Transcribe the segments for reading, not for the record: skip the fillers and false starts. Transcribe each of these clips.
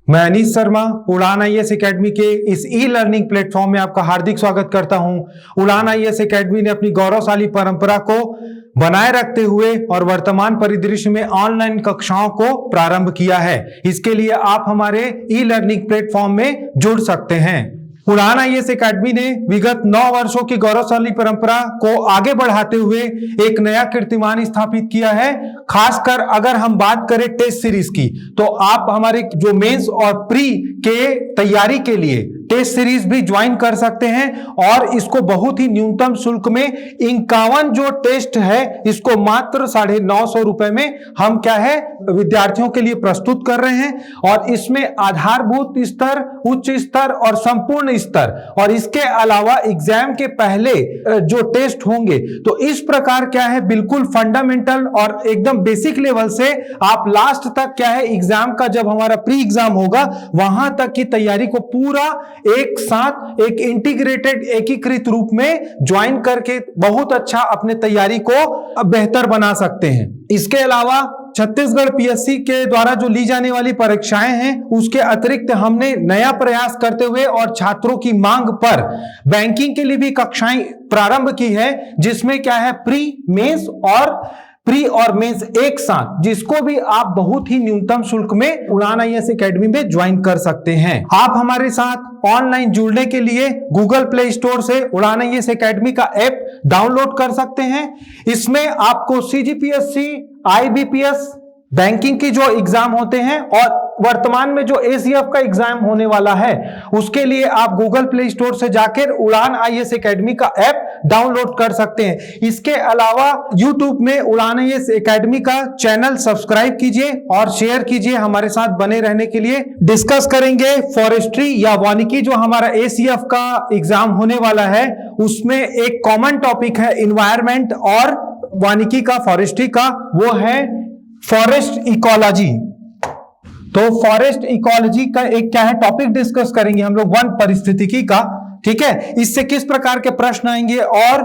मैं अनीश शर्मा उड़ान IAS academy के इस ई लर्निंग प्लेटफॉर्म में आपका हार्दिक स्वागत करता हूं। उड़ान आईएएस एकेडमी ने अपनी गौरवशाली परंपरा को बनाए रखते हुए और वर्तमान परिदृश्य में ऑनलाइन कक्षाओं को प्रारंभ किया है। इसके लिए आप हमारे ई लर्निंग प्लेटफॉर्म में जुड़ सकते हैं। उड़ान आईएएस एकेडमी ने विगत 9 वर्षों की गौरवशाली परंपरा को आगे बढ़ाते हुए एक नया कीर्तिमान स्थापित किया है। खासकर अगर हम बात करें टेस्ट सीरीज की, तो आप हमारे जो मेंस और प्री के तैयारी के लिए टेस्ट सीरीज भी ज्वाइन कर सकते हैं और इसको बहुत ही न्यूनतम शुल्क में 51 जो टेस्ट है इसको मात्र 950 रुपए में हम क्या है विद्यार्थियों के लिए प्रस्तुत कर रहे हैं। और इसमें आधारभूत स्तर, उच्च स्तर और संपूर्ण स्तर और इसके अलावा एग्जाम के पहले जो टेस्ट होंगे, तो इस प्रकार क्या है बिल्कुल फंडामेंटल और एकदम बेसिक लेवल से आप लास्ट तक क्या है एग्जाम का जब हमारा प्री एग्जाम होगा वहां तक की तैयारी को पूरा एक साथ एक इंटीग्रेटेड एकीकृत रूप में ज्वाइन करके बहुत अच्छा अपने तैयारी को बेहतर बना सकते हैं। इसके अलावा छत्तीसगढ़ पीएससी के द्वारा जो ली जाने वाली परीक्षाएं हैं उसके अतिरिक्त हमने नया प्रयास करते हुए और छात्रों की मांग पर बैंकिंग के लिए भी कक्षाएं प्रारंभ की है, जिसमें क्या है प्री और मेंस एक साथ, जिसको भी आप बहुत ही न्यूनतम शुल्क में उड़ान आईएएस एकेडमी में ज्वाइन कर सकते हैं। आप हमारे साथ ऑनलाइन जुड़ने के लिए गूगल प्ले स्टोर से उड़ान आईएएस एकेडमी का ऐप डाउनलोड कर सकते हैं। इसमें आपको सीजीपीएससी, आईबीपीएस, बैंकिंग की जो एग्जाम होते हैं और वर्तमान में जो एसीएफ का एग्जाम होने वाला है उसके लिए आप गूगल प्ले स्टोर से जाकर उड़ान आईएएस एकेडमी का ऐप डाउनलोड कर सकते हैं। इसके अलावा यूट्यूब में उड़ान आईएएस एकेडमी का चैनल सब्सक्राइब कीजिए और शेयर कीजिए। हमारे साथ बने रहने के लिए डिस्कस करेंगे फॉरेस्ट्री या वानिकी, जो हमारा एसीएफ का एग्जाम होने वाला है उसमें एक कॉमन टॉपिक है इन्वायरमेंट और वानिकी का फॉरेस्ट्री का, वो है फॉरेस्ट इकोलॉजी। तो फॉरेस्ट इकोलॉजी का एक क्या है टॉपिक डिस्कस करेंगे हम लोग, वन पारिस्थितिकी का। ठीक है, इससे किस प्रकार के प्रश्न आएंगे और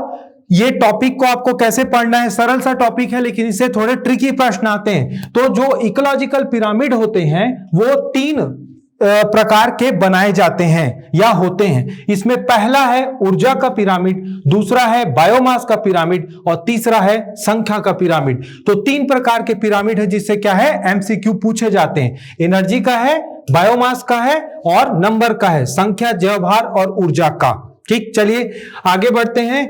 ये टॉपिक को आपको कैसे पढ़ना है। सरल सा टॉपिक है लेकिन इससे थोड़े ट्रिकी प्रश्न आते हैं। तो जो इकोलॉजिकल पिरामिड होते हैं वो 3 प्रकार के बनाए जाते हैं या होते हैं। इसमें पहला है ऊर्जा का पिरामिड, दूसरा है बायोमास का पिरामिड और तीसरा है संख्या का पिरामिड। तो 3 प्रकार के पिरामिड है जिससे क्या है एमसीक्यू पूछे जाते हैं। एनर्जी का है, बायोमास का है और नंबर का है, संख्या, जैवभार और ऊर्जा का। ठीक, चलिए आगे बढ़ते हैं।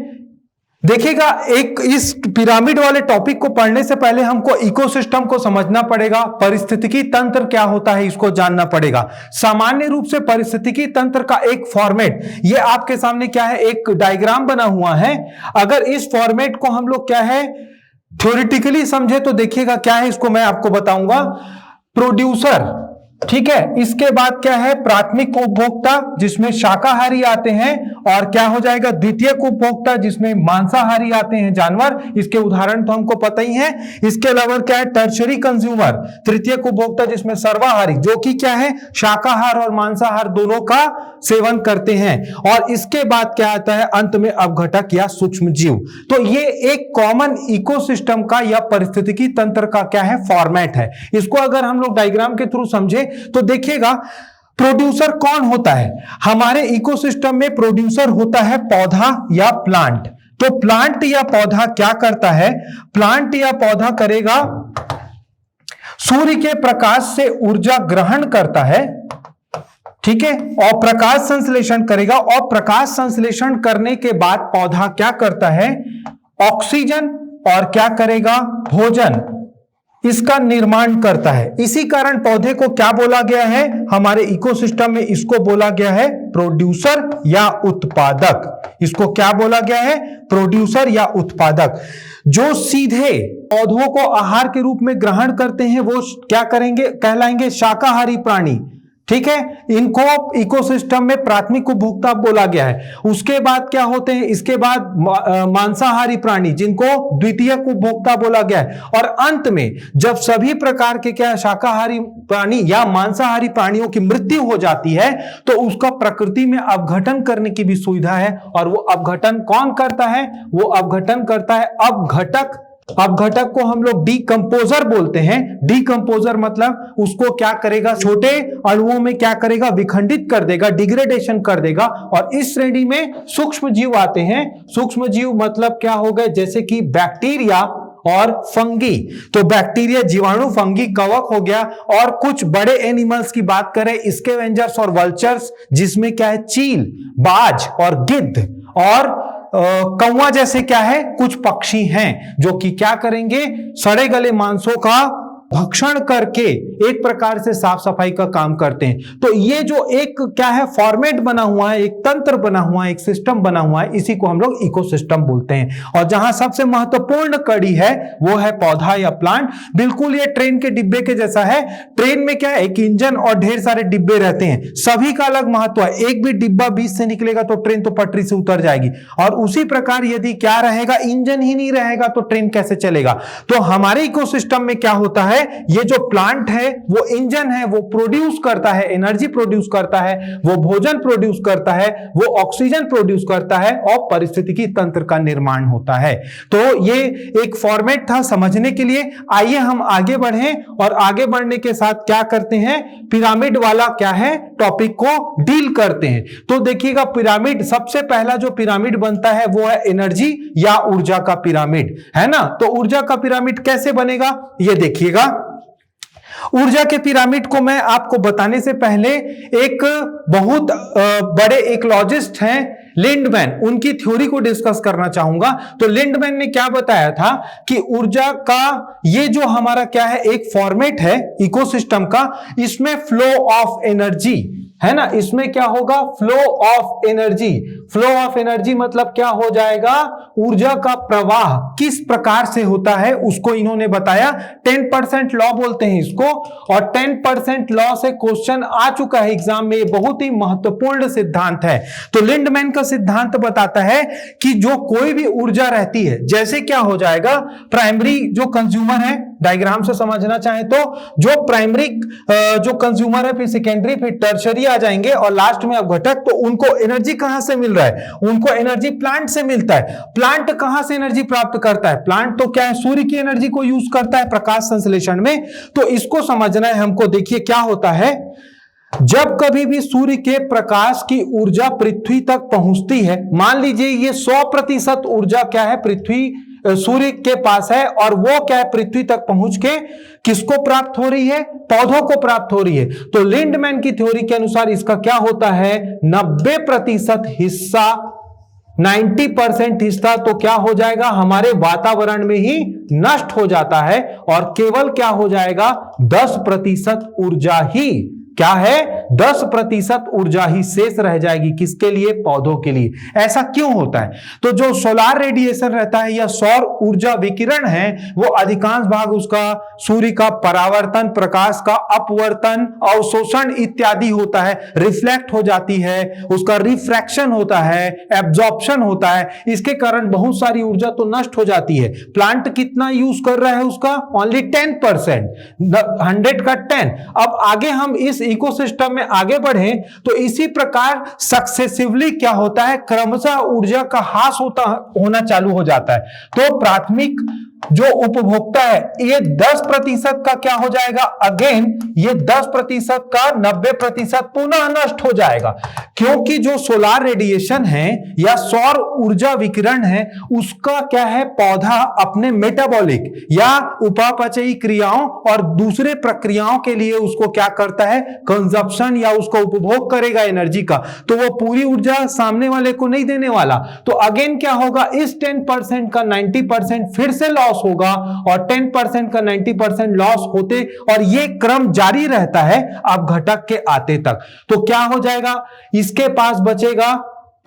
देखिएगा, एक इस पिरामिड वाले टॉपिक को पढ़ने से पहले हमको इकोसिस्टम को समझना पड़ेगा, पारिस्थितिकी तंत्र क्या होता है इसको जानना पड़ेगा। सामान्य रूप से पारिस्थितिकी तंत्र का एक फॉर्मेट, ये आपके सामने क्या है एक डायग्राम बना हुआ है। अगर इस फॉर्मेट को हम लोग क्या है थ्योरेटिकली समझे तो देखिएगा क्या है, इसको मैं आपको बताऊंगा। प्रोड्यूसर, ठीक है, इसके बाद क्या है प्राथमिक उपभोक्ता जिसमें शाकाहारी आते हैं, और क्या हो जाएगा द्वितीयक उपभोक्ता जिसमें मांसाहारी आते हैं जानवर, इसके उदाहरण तो हमको पता ही है। इसके अलावा क्या है टर्शरी कंज्यूमर, तृतीयक उपभोक्ता जिसमें सर्वाहारी, जो कि क्या है शाकाहार और मांसाहार दोनों का सेवन करते हैं। और इसके बाद क्या आता है अंत में अपघटक या सूक्ष्म जीव। तो ये एक कॉमन इकोसिस्टम का या पारिस्थितिकी तंत्र का क्या है फॉर्मेट है। इसको अगर हम लोग डायग्राम के थ्रू समझे तो देखिएगा प्रोड्यूसर कौन होता है हमारे इकोसिस्टम में। प्रोड्यूसर होता है पौधा या प्लांट। तो प्लांट या पौधा क्या करता है, प्लांट या पौधा करेगा सूर्य के प्रकाश से ऊर्जा ग्रहण करता है, ठीक है, और प्रकाश संश्लेषण करेगा। और प्रकाश संश्लेषण करने के बाद पौधा क्या करता है ऑक्सीजन और क्या करेगा भोजन, इसका निर्माण करता है। इसी कारण पौधे को क्या बोला गया है हमारे इकोसिस्टम में, इसको बोला गया है प्रोड्यूसर या उत्पादक। इसको क्या बोला गया है प्रोड्यूसर या उत्पादक। जो सीधे पौधों को आहार के रूप में ग्रहण करते हैं वो क्या करेंगे कहलाएंगे शाकाहारी प्राणी। ठीक है, इनको इकोसिस्टम में प्राथमिक उपभोक्ता बोला गया है। उसके बाद क्या होते हैं, इसके बाद मांसाहारी प्राणी जिनको द्वितीयक उपभोक्ता बोला गया है। और अंत में जब सभी प्रकार के क्या शाकाहारी प्राणी या मांसाहारी प्राणियों की मृत्यु हो जाती है तो उसका प्रकृति में अपघटन करने की भी सुविधा है। और वो अपघटन कौन करता है, वो अपघटन करता है अपघटक अब घटक को हम लोग डीकंपोजर बोलते हैं। डीकंपोजर मतलब उसको क्या करेगा, छोटे अणुओं में क्या करेगा, विखंडित कर देगा, डिग्रेडेशन कर देगा। और इस श्रेणी में सूक्ष्म जीव आते हैं। सूक्ष्म जीव मतलब क्या हो गए, जैसे कि बैक्टीरिया और फंगी। तो बैक्टीरिया, जीवाणु, फंगी, कवक हो गया। और कुछ बड़े एनिमल्स की बात करें, स्कैवेंजर्स और वल्चर्स, जिसमें क्या है, चील, बाज और गिद्ध और कौवा जैसे क्या है, कुछ पक्षी हैं जो कि क्या करेंगे, सड़े गले मांसों का भक्षण करके एक प्रकार से साफ सफाई का काम करते हैं। तो ये जो एक क्या है, फॉर्मेट बना हुआ है, एक तंत्र बना हुआ है, एक सिस्टम बना हुआ है, इसी को हम लोग इकोसिस्टम बोलते हैं। और जहां सबसे महत्वपूर्ण कड़ी है वो है पौधा या प्लांट। बिल्कुल ये ट्रेन के डिब्बे के जैसा है। ट्रेन में क्या है, एक इंजन और ढेर सारे डिब्बे रहते हैं, सभी का अलग महत्व है। एक भी डिब्बा बीच से निकलेगा तो ट्रेन तो पटरी से उतर जाएगी। और उसी प्रकार यदि क्या रहेगा, इंजन ही नहीं रहेगा तो ट्रेन कैसे चलेगा। तो हमारे इकोसिस्टम में क्या होता है, ये जो प्लांट है वो इंजन है, वो प्रोड्यूस करता है, एनर्जी प्रोड्यूस करता है, वो भोजन प्रोड्यूस करता है, वो ऑक्सीजन प्रोड्यूस करता है और पारिस्थितिकी तंत्र का निर्माण होता है। तो ये एक फॉर्मेट था समझने के लिए। आइए हम आगे बढ़ें और आगे बढ़ने के साथ क्या करते हैं, पिरामिड वाला क्या है, टॉपिक को डील करते हैं। तो देखिएगा, पिरामिड, सबसे पहला जो पिरामिड बनता है वो है एनर्जी या ऊर्जा का पिरामिड, है ना। तो ऊर्जा का पिरामिड कैसे बनेगा, ये देखिएगा। ऊर्जा के पिरामिड को मैं आपको बताने से पहले एक बहुत बड़े इकोलॉजिस्ट हैं लिंडमैन, उनकी थ्योरी को डिस्कस करना चाहूंगा। तो लिंडमैन ने क्या बताया था कि ऊर्जा का ये जो हमारा क्या है, एक फॉर्मेट है इकोसिस्टम का, इसमें फ्लो ऑफ एनर्जी है ना, इसमें क्या होगा, flow of energy. Flow of energy मतलब क्या हो जाएगा, ऊर्जा का प्रवाह किस प्रकार से होता है उसको इन्होंने बताया। 10% लॉ बोलते हैं इसको, और 10% लॉ से क्वेश्चन आ चुका है एग्जाम में। बहुत ही महत्वपूर्ण सिद्धांत है। तो लिंडमैन का सिद्धांत बताता है कि जो कोई भी ऊर्जा रहती है, जैसे क्या हो जाएगा, प्राइमरी जो कंज्यूमर है, डायग्राम से समझना चाहे तो जो प्राइमरी जो कंज्यूमर है, फिर सेकेंडरी, फिर टर्शरी आ जाएंगे और लास्ट में अब घटक। तो उनको एनर्जी कहां से मिल रहा है, उनको एनर्जी प्लांट से मिलता है। प्लांट कहां से एनर्जी प्राप्त करता है, प्लांट तो क्या है, सूर्य की एनर्जी को यूज करता है प्रकाश संश्लेषण में। तो इसको समझना है हमको। देखिए क्या होता है, जब कभी भी सूर्य के प्रकाश की ऊर्जा पृथ्वी तक पहुंचती है, मान लीजिए ये 100% ऊर्जा क्या है, पृथ्वी सूर्य के पास है, और वो क्या है, पृथ्वी तक पहुंच के किसको प्राप्त हो रही है, पौधों को प्राप्त हो रही है। तो लिंडमैन की थ्योरी के अनुसार इसका क्या होता है, 90% हिस्सा, 90% हिस्सा तो क्या हो जाएगा, हमारे वातावरण में ही नष्ट हो जाता है, और केवल क्या हो जाएगा, 10% ऊर्जा ही क्या है, 10% ऊर्जा ही शेष रह जाएगी। किसके लिए, पौधों के लिए। ऐसा क्यों होता है, तो जो सोलार रेडिएशन रहता है या सौर ऊर्जा विकिरण है, वो अधिकांश भाग उसका सूर्य का परावर्तन, प्रकाश का अपवर्तन, अवशोषण इत्यादि होता है, रिफ्लेक्ट हो जाती है, उसका रिफ्रैक्शन होता है, एब्जॉर्प्शन होता है। इसके कारण बहुत सारी ऊर्जा तो नष्ट हो जाती है। प्लांट कितना यूज कर रहा है उसका, ओनली 10%, 100 का 10। अब आगे हम इस इकोसिस्टम में आगे बढ़े तो इसी प्रकार सक्सेसिवली क्या होता है, क्रमशः ऊर्जा का ह्रास होना चालू हो जाता है। तो प्राथमिक जो उपभोक्ता है, ये 10% का क्या हो जाएगा, अगेन ये 10% का 90% पुनः नष्ट हो जाएगा। क्योंकि जो सोलार रेडिएशन है या सौर ऊर्जा विकिरण है, उसका क्या है, पौधा अपने मेटाबॉलिक या उपापचयी क्रियाओं और दूसरे प्रक्रियाओं के लिए उसको क्या करता है, कंजप्शन या उसको उपभोग करेगा एनर्जी का। तो वो पूरी ऊर्जा सामने वाले को नहीं देने वाला। तो अगेन क्या होगा, इस 10% का 90% फिर से लॉस होगा, और 10% का 90% लॉस होते, और ये क्रम जारी रहता है अब घटक के आते तक। तो क्या हो जाएगा, इसके पास बचेगा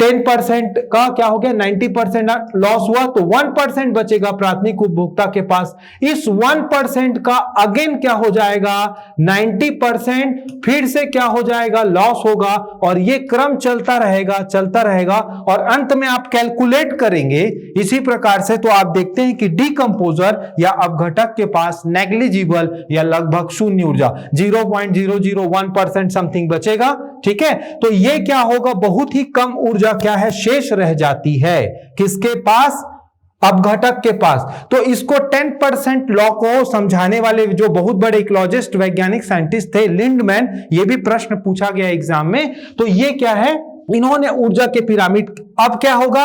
10% का क्या हो गया, 90% लॉस हुआ, तो 1% बचेगा प्राथमिक उपभोक्ता के पास। इस 1% का अगेन क्या हो जाएगा, 90% फिर से क्या हो जाएगा, लॉस होगा, और ये क्रम चलता रहेगा, और अंत में आप कैलकुलेट करेंगे इसी प्रकार से। तो आप देखते हैं कि डीकंपोजर या अपघटक के पास नेग्लिजिबल या लगभग शून्य ऊर्जा, 0.001% समथिंग बचेगा। ठीक है, तो ये क्या होगा, बहुत ही कम ऊर्जा क्या है, शेष रह जाती है। किसके पास, अपघटक के पास। तो इसको 10% लॉ को समझाने वाले जो बहुत बड़े इकोलॉजिस्ट वैज्ञानिक साइंटिस्ट थे लिंडमैन, ये भी प्रश्न पूछा गया एग्जाम में। तो ये क्या है, इन्होंने ऊर्जा के पिरामिड। अब क्या होगा,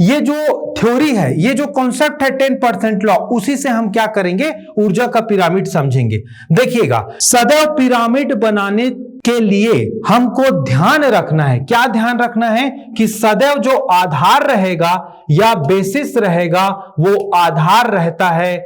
ये जो थ्योरी है, ये जो कॉन्सेप्ट है 10% लॉ, उसी से हम क्या करेंगे, ऊर्जा का पिरामिड समझेंगे। देखिएगा, सदैव पिरामिड बनाने के लिए हमको ध्यान रखना है, क्या ध्यान रखना है कि सदैव जो आधार रहेगा या बेसिस रहेगा, वो आधार रहता है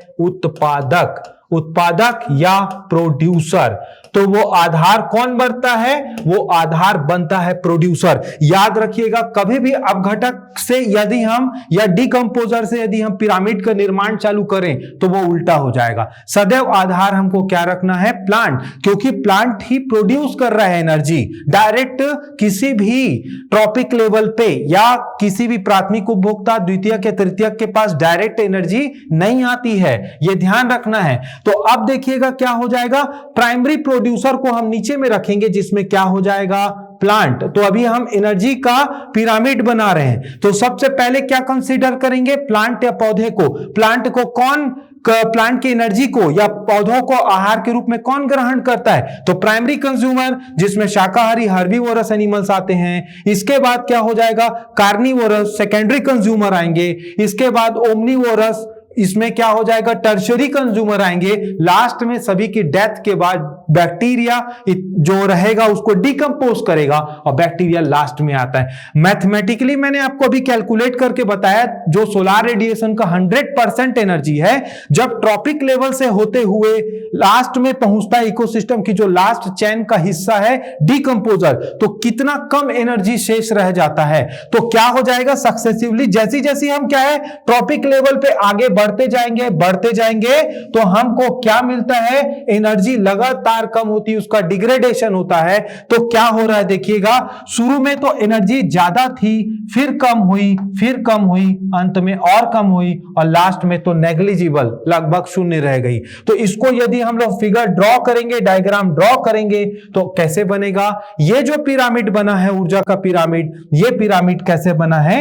उत्पादक या प्रोड्यूसर। तो वो आधार कौन बनता है, वो आधार बनता है प्रोड्यूसर। याद रखिएगा, कभी भी अपघटक से यदि हम या डिकम्पोजर से यदि हम पिरामिड का निर्माण चालू करें तो वो उल्टा हो जाएगा। सदैव आधार हमको क्या रखना है, प्लांट, क्योंकि प्लांट ही प्रोड्यूस कर रहा है एनर्जी। डायरेक्ट किसी भी ट्रॉपिक लेवल पे या किसी भी प्राथमिक उपभोक्ता, द्वितीयक या तृतीयक के पास डायरेक्ट एनर्जी नहीं आती है, ये ध्यान रखना है। तो अब देखिएगा क्या हो जाएगा, प्राइमरी प्रोड्यूसर को हम नीचे में रखेंगे, जिसमें क्या हो जाएगा, प्लांट। तो अभी हम एनर्जी का पिरामिड बना रहे हैं, तो सबसे पहले क्या कंसीडर करेंगे, प्लांट या पौधे को। प्लांट को कौन, प्लांट की एनर्जी को या पौधों को आहार के रूप में कौन ग्रहण करता है, तो प्राइमरी कंज्यूमर, जिसमें शाकाहारी हर्बीवोरस एनिमल्स आते हैं। इसके बाद क्या हो जाएगा, कार्निवोरस, सेकेंडरी कंज्यूमर आएंगे। इसके बाद ओमनीवोरस, इसमें क्या हो जाएगा, टर्शरी कंज्यूमर आएंगे। लास्ट में सभी की डेथ के बाद बैक्टीरिया जो रहेगा उसको डिकम्पोज करेगा और बैक्टीरिया लास्ट में आता है। मैथमेटिकली मैंने आपको अभी कैलकुलेट करके बताया, जो सोलार रेडिएशन का 100% एनर्जी है, जब ट्रॉपिक लेवल से होते हुए लास्ट में पहुंचता है इकोसिस्टम की जो लास्ट चैन का हिस्सा है डिकम्पोजर, तो कितना कम एनर्जी शेष रह जाता है। तो क्या हो जाएगा, सक्सेसिवली जैसी जैसी हम क्या है ट्रॉपिक लेवल पे आगे बढ़ते जाएंगे तो हमको क्या मिलता है, एनर्जी लगातार कम होती है, उसका डिग्रेडेशन होता है। तो क्या हो रहा है देखिएगा, शुरू में तो एनर्जी ज्यादा थी, फिर कम हुई, अंत में और कम हुई और लास्ट में तो नेग्लिजिबल, लगभग शून्य रह गई। तो इसको यदि हम लोग फिगर ड्रॉ करेंगे, डायग्राम ड्रॉ करेंगे, तो कैसे बनेगा, ये जो पिरामिड बना है ऊर्जा का पिरामिड, ये पिरामिड कैसे बना है,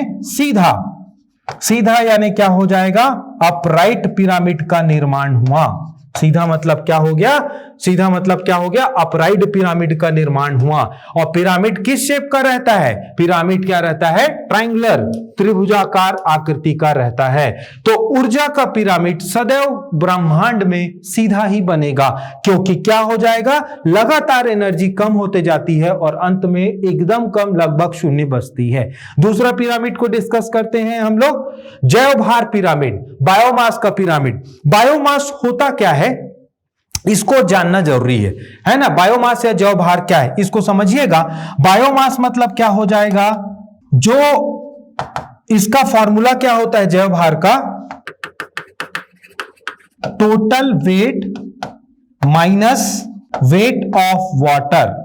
सीधा यानी क्या हो जाएगा, अपराइट पिरामिड का निर्माण हुआ। सीधा मतलब क्या हो गया, अपराइट पिरामिड का निर्माण हुआ। और पिरामिड किस शेप का रहता है, पिरामिड क्या रहता है, ट्रायंगुलर, त्रिभुजाकार आकृति का रहता है। तो ऊर्जा का पिरामिड सदैव ब्रह्मांड में सीधा ही बनेगा, क्योंकि क्या हो जाएगा, लगातार एनर्जी कम होते जाती है और अंत में एकदम कम, लगभग शून्य बचती है। दूसरा पिरामिड को डिस्कस करते हैं हम लोग, जैव भार पिरामिड, बायोमास का पिरामिड। बायोमास होता क्या है, इसको जानना जरूरी है ना। बायोमास या जैव भार क्या है, इसको समझिएगा। बायोमास मतलब क्या हो जाएगा, जो इसका फॉर्मूला क्या होता है जैव भार का, total weight minus weight of water.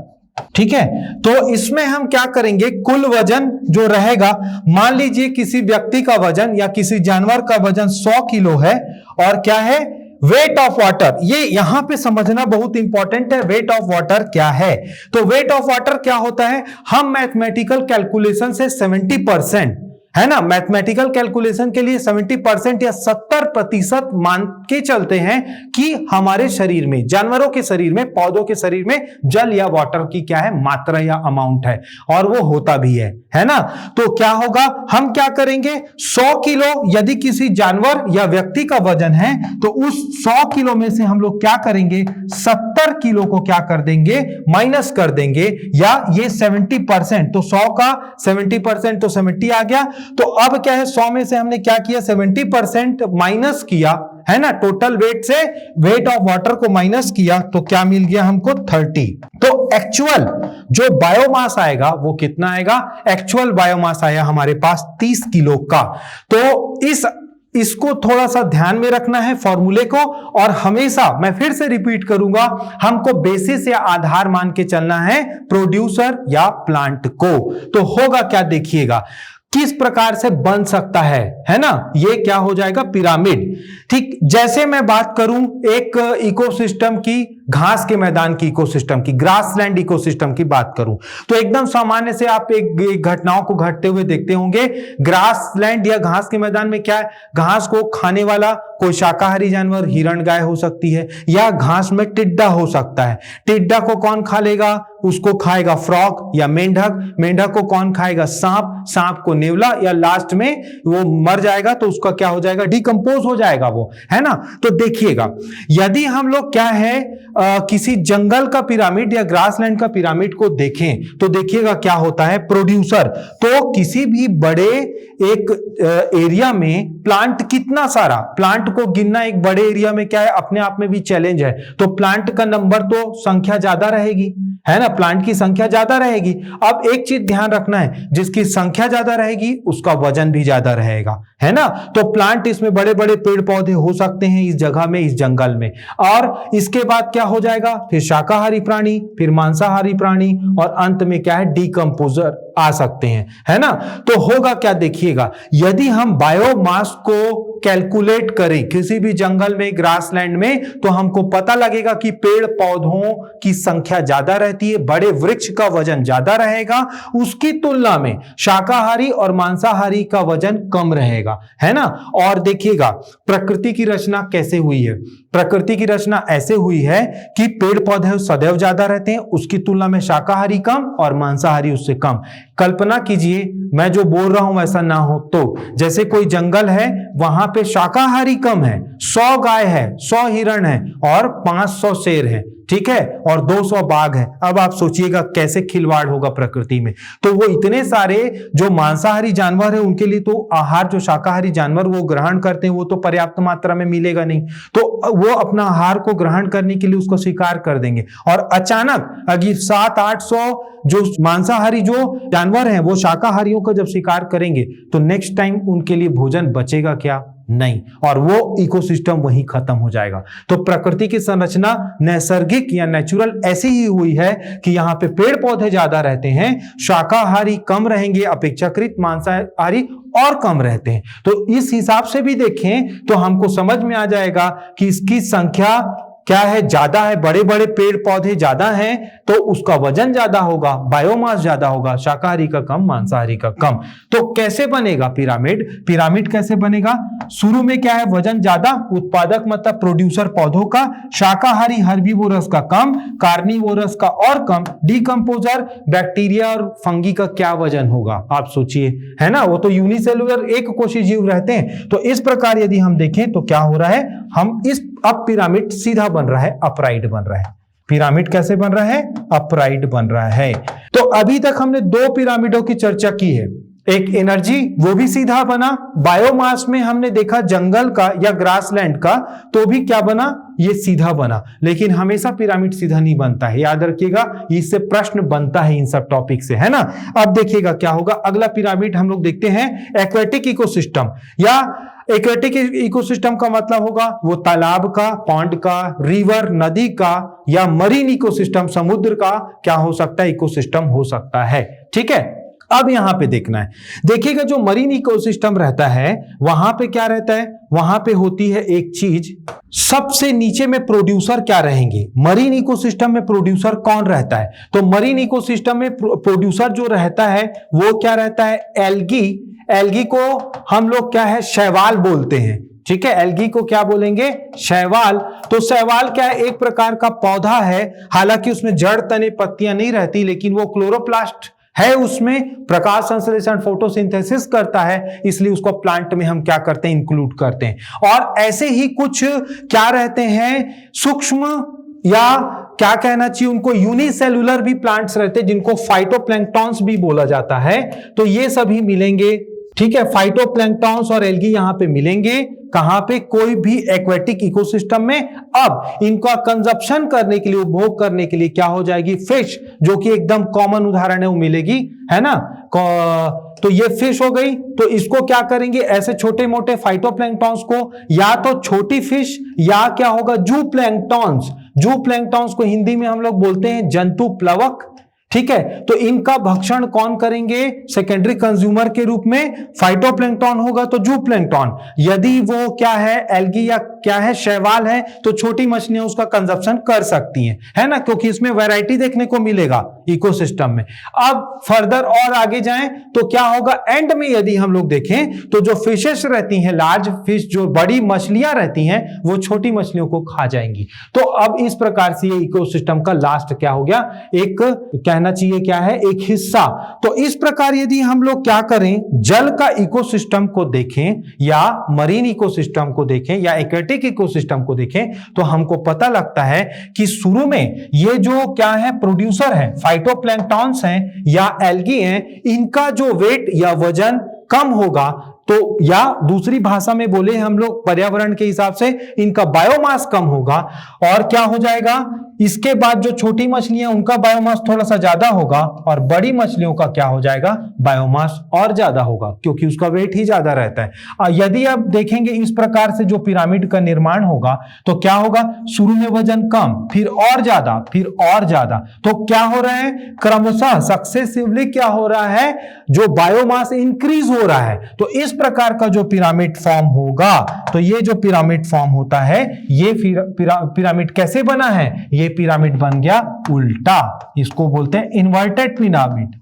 ठीक है, तो इसमें हम क्या करेंगे, कुल वजन जो रहेगा, मान लीजिए किसी व्यक्ति का वजन या किसी जानवर का वजन 100 किलो है, और क्या है, वेट ऑफ वाटर। ये यहां पे समझना बहुत इंपॉर्टेंट है, वेट ऑफ वाटर क्या है। तो वेट ऑफ वाटर क्या होता है, हम मैथमेटिकल कैलकुलेशन से 70%, है ना, मैथमेटिकल कैलकुलेशन के लिए 70% या 70% मान के चलते हैं कि हमारे शरीर में, जानवरों के शरीर में, पौधों के शरीर में जल या वाटर की क्या है, मात्रा या अमाउंट है, और वो होता भी है ना। तो क्या होगा, हम क्या करेंगे, 100 किलो यदि किसी जानवर या व्यक्ति का वजन है, तो उस 100 किलो में से हम लोग क्या करेंगे, 70 किलो को क्या कर देंगे, माइनस कर देंगे, या ये 70%, तो 100 का 70% तो 70 आ गया। तो अब क्या है, 100 में से हमने क्या किया, 70% माइनस किया, है ना, टोटल वेट से वेट ऑफ वाटर को माइनस किया, तो क्या मिल गया हमको, 30। तो एक्चुअल जो बायोमास आएगा वो कितना आएगा, एक्चुअल बायोमास आया हमारे पास 30 किलो का। तो इसको थोड़ा सा ध्यान में रखना है फॉर्मूले को, और हमेशा मैं फिर से रिपीट करूंगा, हमको बेसिस या आधार मान के चलना है प्रोड्यूसर या प्लांट को। तो होगा क्या, देखिएगा किस प्रकार से बन सकता है ना, ये क्या हो जाएगा, पिरामिड। ठीक, जैसे मैं बात करूं एक इकोसिस्टम की, घास के मैदान की इकोसिस्टम की, ग्रासलैंड इकोसिस्टम की बात करूं तो एकदम सामान्य से आप एक घटनाओं को घटते हुए देखते होंगे। ग्रासलैंड या घास के मैदान में क्या है, घास को खाने वाला कोई शाकाहारी जानवर, हिरण गाय हो सकती है, या घास में टिड्डा हो सकता है। टिड्डा को कौन खा लेगा, उसको खाएगा फ्रॉग या मेंढक, मेंढक को कौन खाएगा, सांप, सांप को नेवला, या लास्ट में वो मर जाएगा तो उसका क्या हो जाएगा, डिकम्पोज हो जाएगा वो, है ना। तो देखिएगा, यदि हम लोग क्या है किसी जंगल का पिरामिड या ग्रासलैंड का पिरामिड को देखें तो देखिएगा क्या होता है, प्रोड्यूसर। तो किसी भी बड़े एक एरिया में प्लांट कितना सारा, प्लांट को गिनना एक बड़े एरिया में क्या है अपने आप में भी चैलेंज है। तो प्लांट का नंबर तो संख्या ज्यादा रहेगी, है ना, प्लांट की संख्या ज्यादा रहेगी। अब एक चीज ध्यान रखना है, जिसकी संख्या ज्यादा रहेगी उसका वजन भी ज्यादा रहेगा, है ना। तो प्लांट इसमें बड़े बड़े पेड़ पौधे हो सकते हैं इस जगह में, इस जंगल में। और इसके बाद क्या हो जाएगा, फिर शाकाहारी प्राणी, फिर मांसाहारी प्राणी, और अंत में क्या है, डिकम्पोजर आ सकते हैं, है ना। तो होगा क्या, देखिएगा, यदि हम बायोमास को कैलकुलेट करें किसी भी जंगल में, ग्रासलैंड में, तो हमको पता लगेगा कि पेड़ पौधों की संख्या ज्यादा रहती है, बड़े वृक्ष का वजन ज्यादा रहेगा, उसकी तुलना में शाकाहारी और मांसाहारी का वजन कम रहेगा, है ना। और देखिएगा प्रकृति की रचना कैसे हुई है, प्रकृति की रचना ऐसे हुई है कि पेड़ पौधे सदैव ज्यादा रहते हैं, उसकी तुलना में शाकाहारी कम और मांसाहारी उससे कम। कल्पना कीजिए, मैं जो बोल रहा हूं वैसा ना हो तो, जैसे कोई जंगल है, वहां पे शाकाहारी कम है, 100 गाय है, 100 हिरण है और 500 शेर है, ठीक है, और 200 बाघ है। अब आप सोचिएगा कैसे खिलवाड़ होगा प्रकृति में। तो वो इतने सारे जो मांसाहारी जानवर है उनके लिए तो आहार जो शाकाहारी जानवर वो ग्रहण करते हैं वो तो पर्याप्त मात्रा में मिलेगा नहीं, तो वो अपना आहार को ग्रहण करने के लिए उसको स्वीकार कर देंगे। और अचानक अगर 700-800 जो मांसाहारी जो जानवर हैं वो शाकाहारियों को जब स्वीकार करेंगे तो नेक्स्ट टाइम उनके लिए भोजन बचेगा क्या, नहीं, और वो इकोसिस्टम वहीं खत्म हो जाएगा। तो प्रकृति की संरचना नैसर्गिक या नेचुरल ऐसी ही हुई है कि यहाँ पे पेड़ पौधे ज्यादा रहते हैं, शाकाहारी कम रहेंगे, अपेक्षाकृत मांसाहारी और कम रहते हैं। तो इस हिसाब से भी देखें तो हमको समझ में आ जाएगा कि इसकी संख्या क्या है, ज्यादा है, बड़े बड़े पेड़ पौधे ज्यादा हैं तो उसका वजन ज्यादा होगा, बायोमास ज्यादा होगा, शाकाहारी का कम, मांसाहारी का कम। तो कैसे बनेगा पिरामिड, पिरामिड कैसे बनेगा, शुरू में क्या है, वजन ज्यादा, उत्पादक मतलब प्रोड्यूसर पौधों का, शाकाहारी हर्बीवोरस का कम, कार्निवोरस का और कम, डिकम्पोजर बैक्टीरिया और फंगी का क्या वजन होगा आप सोचिए, है ना, वो तो यूनिसेलुलर एक कोशी जीव रहते हैं। तो इस प्रकार यदि हम देखें तो क्या हो रहा है, हम इस अब पिरामिड सीधा बन रहा है, अपराइट बन रहा है। पिरामिड कैसे बन रहा है, अपराइट बन रहा है। तो अभी तक हमने 2 पिरामिडों की चर्चा की है, एक एनर्जी वो भी सीधा बना, बायोमास में हमने देखा जंगल का या ग्रासलैंड का तो भी क्या बना, ये सीधा बना। लेकिन हमेशा पिरामिड सीधा नहीं बनता है, याद रखिएगा, इससे प्रश्न बनता है इन सब टॉपिक से, है ना। अब देखिएगा क्या होगा, अगला पिरामिड हम लोग देखते हैं एक्वेटिक इकोसिस्टम। या एक्वेटिक इकोसिस्टम का मतलब होगा वो तालाब का, पॉन्ड का, रिवर नदी का, या मरीन इकोसिस्टम समुद्र का क्या हो सकता है, इकोसिस्टम हो सकता है, ठीक है। अब यहां पे देखना है, देखिएगा जो मरीन इकोसिस्टम रहता है वहां पे क्या रहता है, वहां पे होती है एक चीज, सबसे नीचे में प्रोड्यूसर क्या रहेंगे, मरीन इकोसिस्टम में प्रोड्यूसर कौन रहता है, तो मरीन इकोसिस्टम में प्रोड्यूसर जो रहता है वो क्या रहता है, एल्गी। एल्गी को हम लोग क्या है, शैवाल बोलते हैं, ठीक है, एल्गी को क्या बोलेंगे, शैवाल। तो शैवाल क्या है, एक प्रकार का पौधा है, हालांकि उसमें जड़ तने पत्तियां नहीं रहती, लेकिन वो क्लोरोप्लास्ट है, उसमें प्रकाश संश्लेषण फोटोसिंथेसिस करता है, इसलिए उसको प्लांट में हम क्या करते हैं, इंक्लूड करते हैं। और ऐसे ही कुछ क्या रहते हैं, सूक्ष्म या क्या कहना चाहिए उनको, यूनिसेलुलर भी प्लांट्स रहते हैं जिनको फाइटोप्लैंक्टॉन्स भी बोला जाता है। तो ये सभी मिलेंगे, ठीक है, फाइटोप्लैंक्टॉन्स और एल्गी यहां पे मिलेंगे, कहां पे, कोई भी एक्वेटिक इकोसिस्टम में। अब इनका कंजप्शन करने के लिए, उपभोग करने के लिए क्या हो जाएगी, फिश, जो कि एकदम कॉमन उदाहरण है वो मिलेगी, है ना। तो ये फिश हो गई, तो इसको क्या करेंगे, ऐसे छोटे मोटे फाइटोप्लैंक्टॉन्स को, या तो छोटी फिश या क्या होगा, जू प्लैंक्टॉन्स। जू प्लैंक्टॉन्स को हिंदी में हम लोग बोलते हैं जंतु प्लवक, ठीक है, तो इनका भक्षण कौन करेंगे? सेकेंडरी कंज्यूमर के रूप में फाइटोप्लैंक्टन होगा तो जूप्लैंक्टन, यदि वो क्या है एल्गी या क्या है शैवाल है तो छोटी मछलियां उसका कंजप्शन कर सकती हैं, है ना, क्योंकि इसमें वैरायटी देखने को मिलेगा इकोसिस्टम में। अब फर्दर और आगे जाएं तो क्या होगा, एंड में यदि हम लोग देखें तो जो फिशेस रहती हैं, लार्ज फिश, जो बड़ी मछलियां रहती हैं वो छोटी मछलियों को खा जाएंगी। तो अब इस प्रकार से ये इकोसिस्टम का लास्ट क्या हो गया, एक कहना चाहिए क्या है, एक हिस्सा। तो इस प्रकार यदि हम लोग क्या करें, जल का इकोसिस्टम को देखें या मरीन इकोसिस्टम को देखें या एक्वेटिक इकोसिस्टम को देखें तो हमको पता लगता है कि शुरू में ये जो क्या है प्रोड्यूसर है, फाइटोप्लैंक्टन्स हैं या एल्गी हैं, इनका जो वेट या वजन कम होगा, तो या दूसरी भाषा में बोले हम लोग पर्यावरण के हिसाब से इनका बायोमास कम होगा, और क्या हो जाएगा, इसके बाद जो छोटी मछलियां उनका बायोमास थोड़ा सा ज्यादा होगा और बड़ी मछलियों का क्या हो जाएगा, बायोमास और ज्यादा होगा, क्योंकि उसका वेट ही ज्यादा रहता है। यदि आप देखेंगे इस प्रकार से जो पिरामिड का निर्माण होगा तो क्या होगा, शुरू में वजन कम, फिर और ज्यादा, फिर और ज्यादा, तो क्या हो रहा है, क्रमशः सक्सेसिवली क्या हो रहा है, जो बायोमास इंक्रीज हो रहा है। तो इस प्रकार का जो पिरामिड फॉर्म होगा, तो ये जो पिरामिड फॉर्म होता है, ये पिरामिड कैसे बना है, ये पिरामिड बन गया उल्टा, इसको बोलते हैं इन्वर्टेड पिरामिड।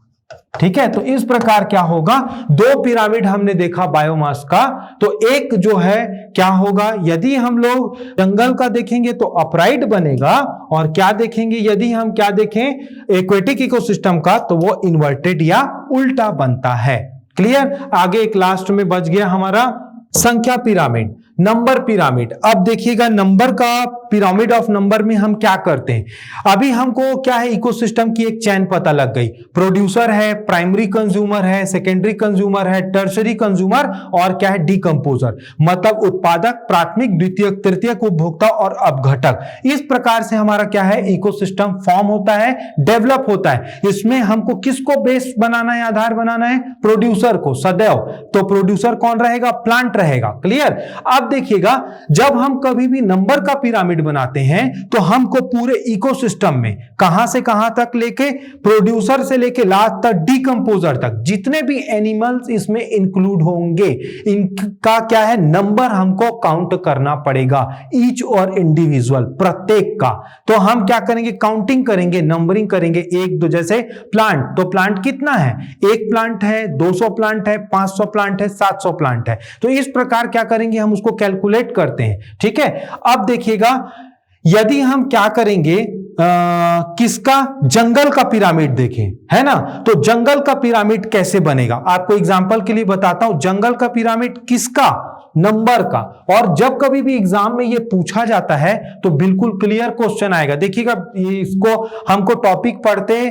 ठीक है, तो इस प्रकार क्या होगा, दो पिरामिड हमने देखा बायोमास का, तो एक जो है क्या होगा, यदि हम लोग जंगल का देखेंगे तो अपराइट बनेगा, और क्या देखेंगे यदि हम क्या देखें एक्वेटिक इकोसिस्टम का, तो वो इन्वर्टेड या उल्टा बनता है। क्लियर, आगे एक लास्ट में बच गया हमारा संख्या पिरामिड, नंबर पिरामिड। अब देखिएगा नंबर का, पिरामिड ऑफ नंबर में हम क्या करते हैं, अभी हमको क्या है, इकोसिस्टम की एक चैन पता लग गई, प्रोड्यूसर है, प्राइमरी कंज्यूमर है, सेकेंडरी कंज्यूमर है, टर्शरी कंज्यूमर और क्या है, डिकम्पोजर, मतलब उत्पादक, प्राथमिक, द्वितीयक, तृतीयक, उपभोक्ता और अपघटक। इस प्रकार से हमारा क्या है इकोसिस्टम फॉर्म होता है, डेवलप होता है। इसमें हमको किसको बेस बनाना है, आधार बनाना है, प्रोड्यूसर को सदैव। तो प्रोड्यूसर कौन रहेगा, प्लांट रहेगा। क्लियर। अब देखिएगा जब हम कभी भी नंबर का पिरामिड बनाते हैं तो हमको पूरे इकोसिस्टम में कहां से कहां तक लेके, प्रोड्यूसर से लेके लास्ट तक डिकम्पोजर तक जितने भी एनिमल्स इसमें इंक्लूड होंगे, इनका क्या है नंबर हमको काउंट करना पड़ेगा, ईच और इंडिविजुअल, प्रत्येक का। तो हम क्या करेंगे, काउंटिंग करेंगे, नंबरिंग करेंगे, एक दो, जैसे प्लांट, तो प्लांट कितना है, एक प्लांट है, 200 प्लांट है, 500 प्लांट है, 700 प्लांट है। तो इस प्रकार क्या करेंगे, हम उसको कैलकुलेट करते हैं। ठीक है, अब देखिएगा यदि हम क्या करेंगे, किसका, जंगल का पिरामिड देखें, है ना, तो जंगल का पिरामिड कैसे बनेगा, आपको एग्जांपल के लिए बताता हूं। जंगल का पिरामिड किसका, नंबर का। और जब कभी भी एग्जाम में ये पूछा जाता है तो बिल्कुल क्लियर क्वेश्चन आएगा। देखिएगा इसको हमको टॉपिक पढ़ते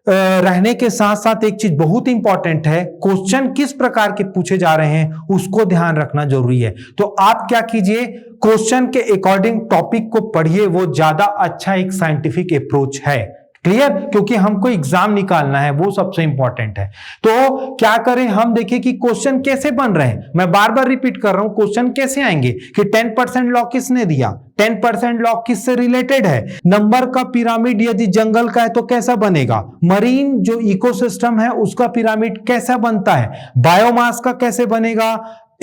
रहने के साथ साथ एक चीज बहुत इंपॉर्टेंट है, क्वेश्चन किस प्रकार के पूछे जा रहे हैं उसको ध्यान रखना जरूरी है। तो आप क्या कीजिए, क्वेश्चन के अकॉर्डिंग टॉपिक को पढ़िए, वो ज्यादा अच्छा एक साइंटिफिक अप्रोच है। क्लियर, क्योंकि हमको एग्जाम निकालना है, वो सबसे इंपॉर्टेंट है। तो क्या करें, हम देखें कि क्वेश्चन कैसे बन रहे हैं। मैं बार बार रिपीट कर रहा हूं, क्वेश्चन कैसे आएंगे कि 10% लॉ किसने दिया, 10% लॉ किससे रिलेटेड है, नंबर का पिरामिड यदि जंगल का है तो कैसा बनेगा, मरीन जो इकोसिस्टम है उसका पिरामिड कैसा बनता है, बायोमास का कैसे बनेगा,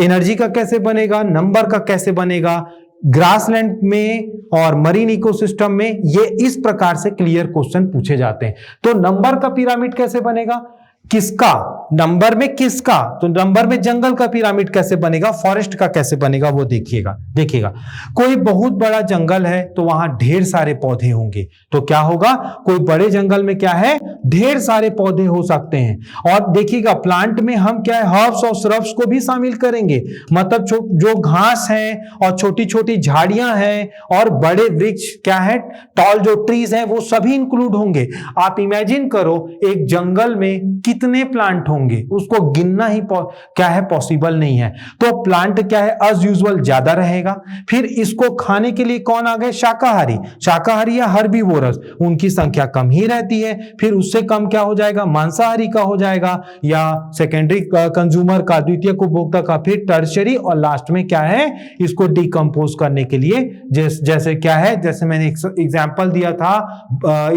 एनर्जी का कैसे बनेगा, नंबर का कैसे बनेगा, ग्रासलैंड में और मरीन इकोसिस्टम में, ये इस प्रकार से क्लियर क्वेश्चन पूछे जाते हैं। तो नंबर का पिरामिड कैसे बनेगा, किसका, नंबर में किसका, तो नंबर में जंगल का पिरामिड कैसे बनेगा, फॉरेस्ट का कैसे बनेगा, वो देखिएगा कोई बहुत बड़ा जंगल है तो वहां ढेर सारे पौधे होंगे, तो क्या होगा, कोई बड़े जंगल में क्या है, ढेर सारे पौधे हो सकते हैं। और देखिएगा प्लांट में हम क्या है, हर्ब्स और श्रब्स को भी शामिल करेंगे, मतलब जो घास है और छोटी छोटी झाड़ियां हैं और बड़े वृक्ष क्या है, टॉल जो ट्रीज हैं वो सभी इंक्लूड होंगे। आप इमेजिन करो एक जंगल में कितने प्लांट होंगे, उसको गिनना ही क्या है पॉसिबल नहीं है। तो प्लांट क्या है एज यूजुअल ज्यादा रहेगा। फिर इसको खाने के लिए कौन आ गए, शाकाहारी या हर्बीवोरस, उनकी संख्या कम ही रहती है। फिर उससे कम क्या हो जाएगा, मांसाहारी का हो जाएगा, या सेकेंडरी कंज्यूमर का, द्वितीयक उपभोक्ता का, फिर टर्शरी, और लास्ट में क्या है, इसको डिकम्पोज करने के लिए जैसे क्या है, जैसे मैंने एग्जांपल दिया था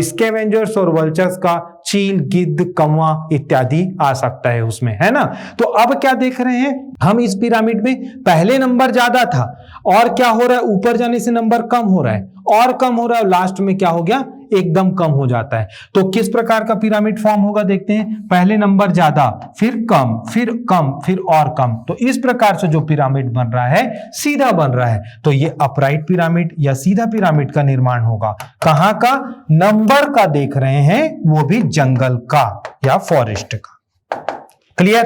स्कैवेंजर्स और वल्चर्स का, चील, गिद्ध, कौवा इत्यादि आ सकता है उसमें, है ना। तो अब क्या देख रहे हैं हम इस पिरामिड में, पहले नंबर ज्यादा था और क्या हो रहा है, ऊपर जाने से नंबर कम हो रहा है और कम हो रहा है, लास्ट में क्या हो गया, एकदम कम हो जाता है। तो किस प्रकार का पिरामिड फॉर्म होगा देखते हैं, पहले नंबर ज्यादा, फिर कम, फिर कम, फिर और कम। तो इस प्रकार से जो पिरामिड बन रहा है सीधा बन रहा है। तो ये अपराइट पिरामिड या सीधा पिरामिड का निर्माण होगा। कहां का, नंबर का देख रहे हैं, वो भी जंगल का या फॉरेस्ट का। क्लियर,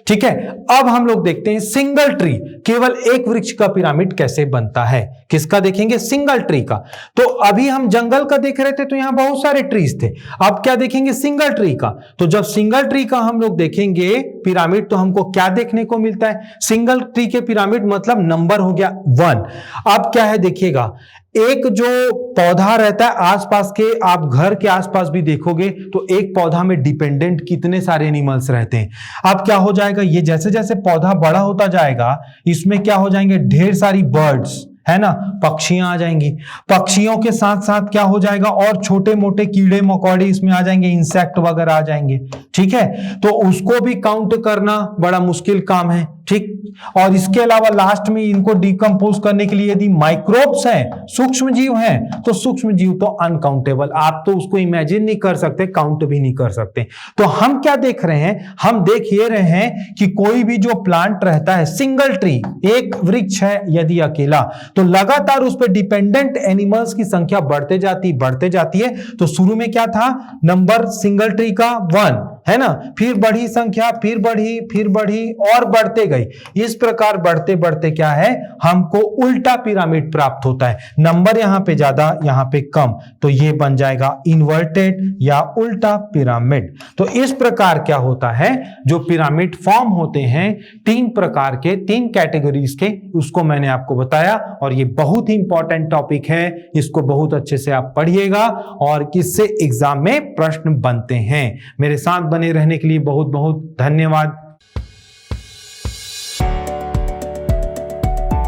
ठीक है। अब हम लोग देखते हैं सिंगल ट्री, केवल एक वृक्ष का पिरामिड कैसे बनता है। किसका देखेंगे, सिंगल ट्री का। तो अभी हम जंगल का देख रहे थे तो यहां बहुत सारे ट्रीज थे, अब क्या देखेंगे, सिंगल ट्री का। तो जब सिंगल ट्री का हम लोग देखेंगे पिरामिड तो हमको क्या देखने को मिलता है, सिंगल ट्री के पिरामिड मतलब नंबर हो गया 1। अब क्या है देखिएगा, एक जो पौधा रहता है आसपास के, आप घर के आसपास भी देखोगे तो एक पौधा में डिपेंडेंट कितने सारे एनिमल्स रहते हैं। अब क्या हो जाएगा, ये जैसे जैसे पौधा बड़ा होता जाएगा इसमें क्या हो जाएंगे, ढेर सारी बर्ड्स, है ना, पक्षियां आ जाएंगी। पक्षियों के साथ साथ क्या हो जाएगा, और छोटे मोटे कीड़े मकोड़े इसमें आ जाएंगे, इंसेक्ट वगैरह आ जाएंगे। ठीक है, तो उसको भी काउंट करना बड़ा मुश्किल काम है। ठीक, और इसके अलावा लास्ट में इनको डिकम्पोज करने के लिए यदि माइक्रोब्स हैं, सूक्ष्म जीव हैं, तो सूक्ष्म जीव तो अनकाउंटेबल, आप तो उसको इमेजिन नहीं कर सकते, काउंट भी नहीं कर सकते। तो हम क्या देख रहे हैं, हम देख ये रहे हैं कि कोई भी जो प्लांट रहता है, सिंगल ट्री, एक वृक्ष है यदि अकेला, तो लगातार उस पर डिपेंडेंट एनिमल्स की संख्या बढ़ते जाती है। तो शुरू में क्या था, नंबर सिंगल ट्री का 1, है ना, फिर बढ़ी संख्या, फिर बढ़ी और बढ़ते गई। इस प्रकार बढ़ते बढ़ते क्या है, हमको उल्टा पिरामिड प्राप्त होता है, नंबर यहां पे ज्यादा यहां पे कम, तो ये बन जाएगा इन्वर्टेड या उल्टा पिरामिड। तो इस प्रकार क्या होता है, जो पिरामिड फॉर्म होते हैं 3 प्रकार के, 3 कैटेगरीज के, उसको मैंने आपको बताया। और ये बहुत ही इंपॉर्टेंट टॉपिक है, इसको बहुत अच्छे से आप पढ़िएगा और किससे एग्जाम में प्रश्न बनते हैं। मेरे साथ बने रहने के लिए बहुत बहुत धन्यवाद।